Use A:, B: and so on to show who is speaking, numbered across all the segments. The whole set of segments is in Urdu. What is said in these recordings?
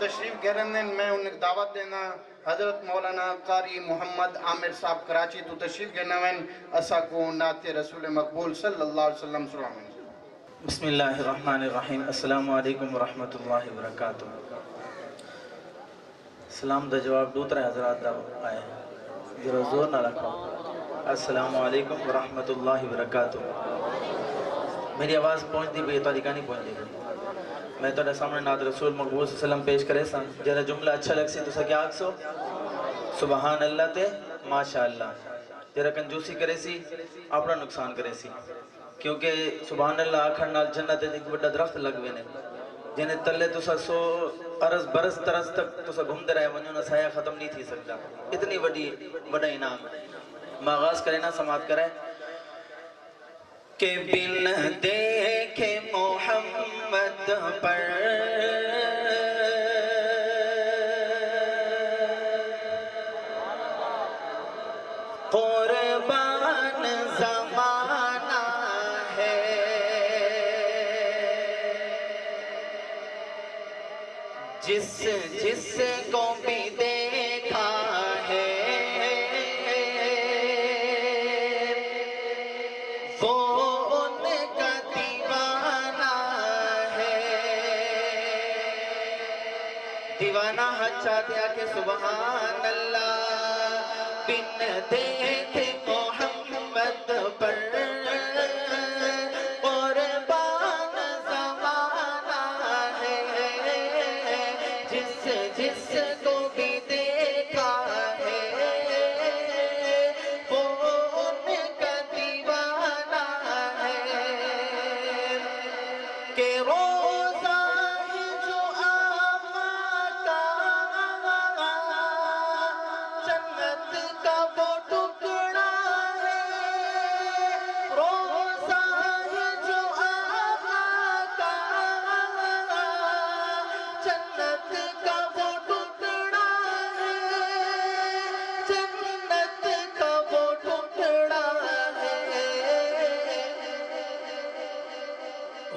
A: تشریف گہ رہے ہیں، میں انہیں دعوت دینا حضرت مولانا قاری محمد عامر صاحب کراچی تو تشریف گہ رہے ہیں اسا کو نعت رسول مقبول صلی اللہ علیہ وسلم صلی اللہ علیہ وسلم.
B: بسم اللہ الرحمن الرحیم. السلام علیکم ورحمۃ اللہ وبرکاتہ. سلام دا جواب دوترے حضرات دا آئے ذرا زور نہ رکھو. السلام علیکم ورحمۃ اللہ وبرکاتہ. میری آواز پہنچ دی بھی طریقہ نہیں پہنچ دی. میں تو سامنے نعت رسول مقبول صلی اللہ علیہ وسلم پیش کرے سا. جرا جملہ اچھا لگ سی تو سا کیا آکسو سبحان اللہ تے ماشاءاللہ. جرا کنجوسی کرے سی اپنا نقصان کرے سی، کیونکہ سبحان اللہ آکھر نال جنت ایک بڑا درخت لگ وینے جنہیں تلے تو سا سو عرض برس ترس تک تو سا گھومتے رہے ونیوں نہ سایہ ختم نہیں تھی سکتا. اتنی بڑا انعام ہے. آغاز کرے نا سماعت کرے کہ بن دیکھے محمد پر قربان زمانہ ہے، جس کو بھی دیکھا ہے وہ ان کا دیوانہ ہے. دیوانہ اچھا دیا کہ سبحان اللہ. بن دیکھے محمد پر قربان زمانہ ہے، جس کو بھی دیکھا ہے وہ ان کا دیوانہ ہے. کہ روزہ ہے جو آقا کا جنت کا وہ ٹکڑا ہے. روزہ ہے جو آقا کا جنت کا وہ ٹکڑا ہے. جنت کا وہ ٹکڑا ہے.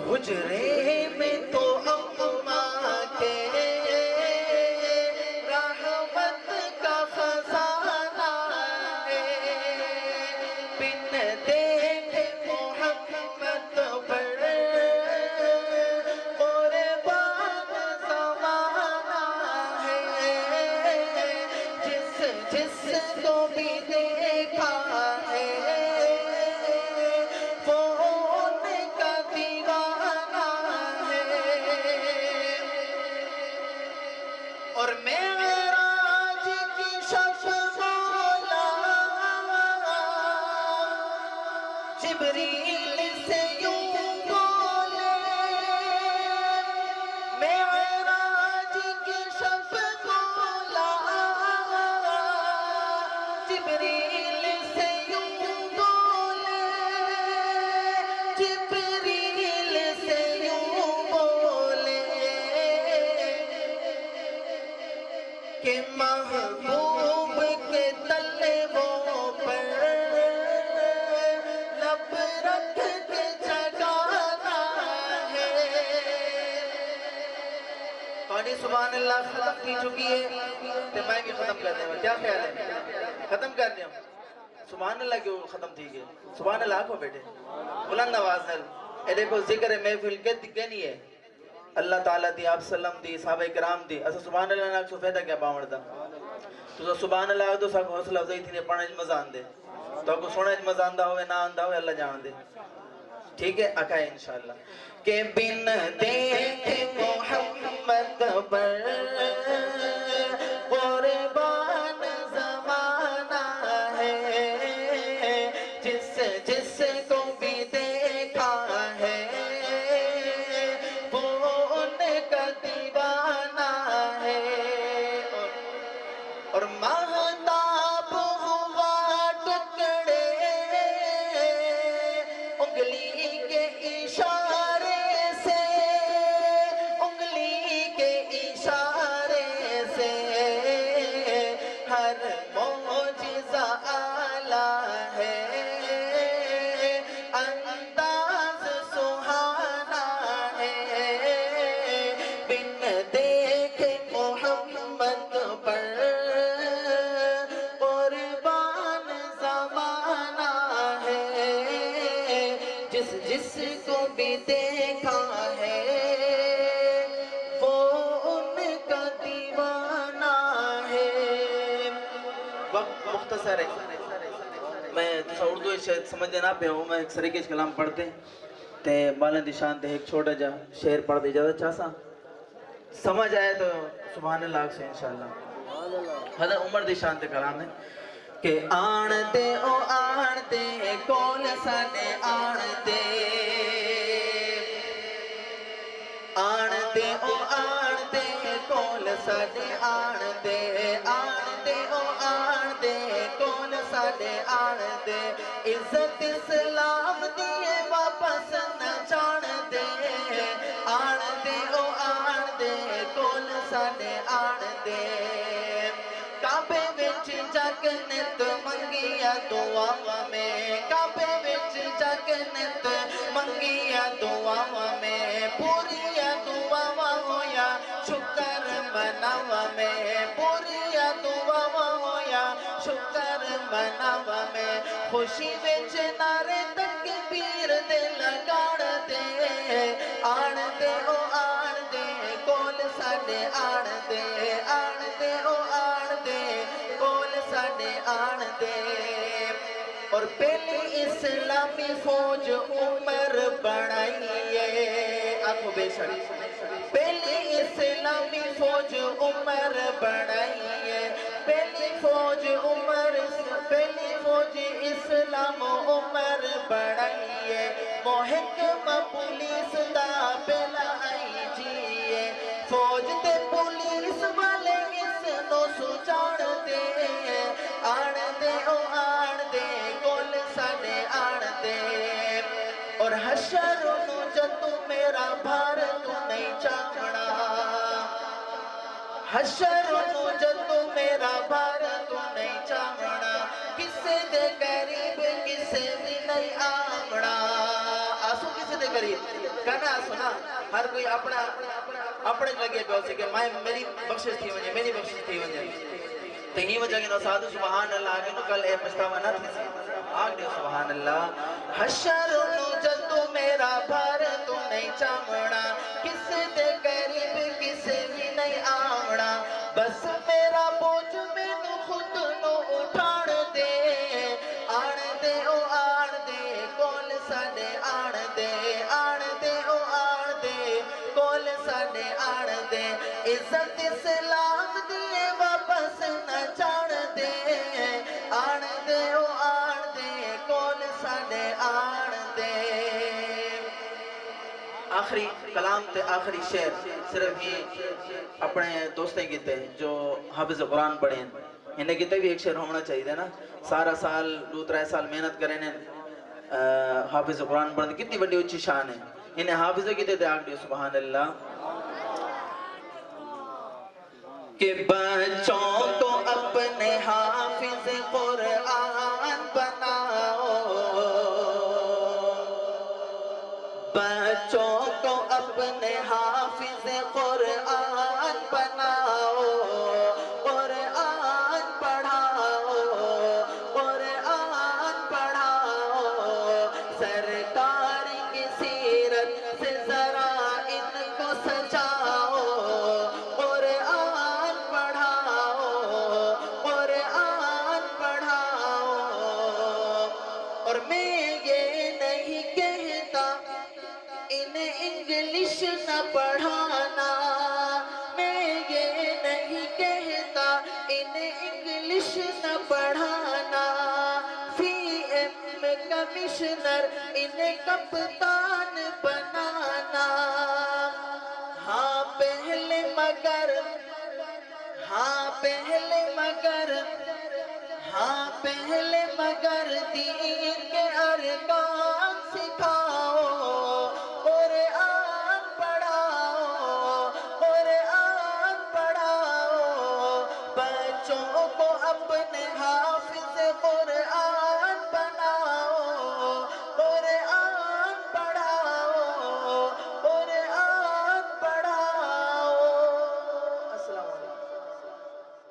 B: حجرے میں تو اماں کے رحمت کا خزانہ ہے. بن دیکھے محمد پر قربان زمانہ ہے، جس کو بھی دیکھا ہے وہ ان کا دیوانہ ہے. اور معراج کی شب مولا جبریل سے یوں بولے. معراج کی شب مولا جبریل سے یوں بولے. جبریل سے یوں بولے کہ محبوب کے طلبوں پر لب رکھ کے جگانا ہے. کہانی سبحان اللہ ختم کی چکی ہے تو میں بھی ختم کر دیں. کیا خیال ہے ختم کر دیں؟ سبحان اللہ کیوں ختم تھی گئے؟ سبحان اللہ کو بیٹھے بلند آواز نل. اے دیکھو ذکر محفل کے نہیں ہے اللہ تعالیٰ دی، آپ سلم دی، صحابہ کرام دی. اسا سبحان اللہ ناک سو فیدہ کیا باور دا. تو سبحان اللہ تو ساکو حوصلہ افزائی تھی نے پڑھنے مزہ آن دے. تو کو سونے مزہ آندہ ہوئے نہ آندہ ہوئے اللہ جان دے. ٹھیک ہے اکھائے انشاءاللہ. کہ بن دیکھے محمد پر قربان زمانہ ہے، جس کو بھی دیکھا ہے وہ ان کا دیوانہ ہے. اور مہتاب ہوا ٹکڑے انگلی کے اشارے سے، انگلی کے سارے میں اردو سمجھنے نہ پہ ہوں میں ایک سریکے کلام پڑھتے تے بالن دی شان تے ایک چھوٹا جا شعر پڑھ دے اجازت چاہسا سمجھ آئے تو سبحان اللہ سے انشاءاللہ حضرت عمر دی شان تے کلام ہے کہ آن دے او آن دے کول سانے آن دے آن دے او آن دے کول سانے آن دے آن دے او آن دے کول سانے آن دے عزت اسلام دیے واپس نہ جان دے آن دے او آن دے کول سانے آن دے کعبے وچ جگ نت منگیا دعا میں کعبے وچ جگ نت منگیا دعا میں پوریا دعا ہویا شکر مناوا میں پوریا دعا ہویا شکر مناوا میں خوشی وچ نعرے تکبیر دے لگاڑ دے آن دے او آن دے کول ساڈے آن دے او آن دے کول ساڈے آن دے اور پہلی اسلامی فوج عمر بنائی ہے آنکھوں بے شک پہلی اسلامی فوج عمر بنائی ہے پہلی فوج اسلام عمر بنائی ہے محکمہ پولیس دا پہلا آئی جی ہے فوج تے پولیس والے اس نو سجاڑ دے آن دے او آن دے کول ساڈے آن دے اور حشر نو جدوں میرا بھار تو نہیں چاہنا حشر نو جدوں میرا بھار تو نہیں چاہنا کسے دے قریب کسے دی نہیں آمنا آسو کسے دے قریب کہنا سنا ہر کوئی اپنے لگے پہ ہو سکے میری بخشش تھی ونجے میری بخشش تھی ونجے تو ہی وجہ کہ سادھو سبحان اللہ آگے نو کل اے پشتاوہ نہ تھی سی آگے سبحان اللہ حشر نو جدو میرا بھار تو نہیں چامنا کسے دے قریب کسے بھی نہیں آمنا بس میرا بوجھ میں نو خود نو اٹھاڑ دے آن دے او آن دے کول ساڈے آن دے او آن دے کول ساڈے آن دے عزت اسلام دیے واپس نہ جان دے آن دے او آن دے کول ساڈے آن دے آخری کلام تے آخری شعر صرف ہی اپنے دوستیں کیتے جو حافظ قرآن پڑھیں انہیں کیتے بھی ایک شعر ہونا چاہیے نا سارا سال 2-3 سال محنت کریں حافظ قرآن پڑھیں کتنی بڑی اچھی شان ہے انہیں حافظ کیتے تھے آگ دیو سبحان اللہ کہ بچوں کو اپنے حافظ قرآن بناؤ بچوں کو اپنے حافظ قرآن بناؤ قرآن پڑھاؤ قرآن پڑھاؤ سرکار کی سیرت سے ذرا ان کو سجاؤ قرآن پڑھاؤ قرآن پڑھاؤ اور میں یہ نہیں کہتا انہیں انگلش نہ پڑھانا میں یہ نہیں کہتا انہیں انگلش نہ پڑھانا سی ایم کمشنر انہیں کپتان بنانا ہاں پہلے مگر دین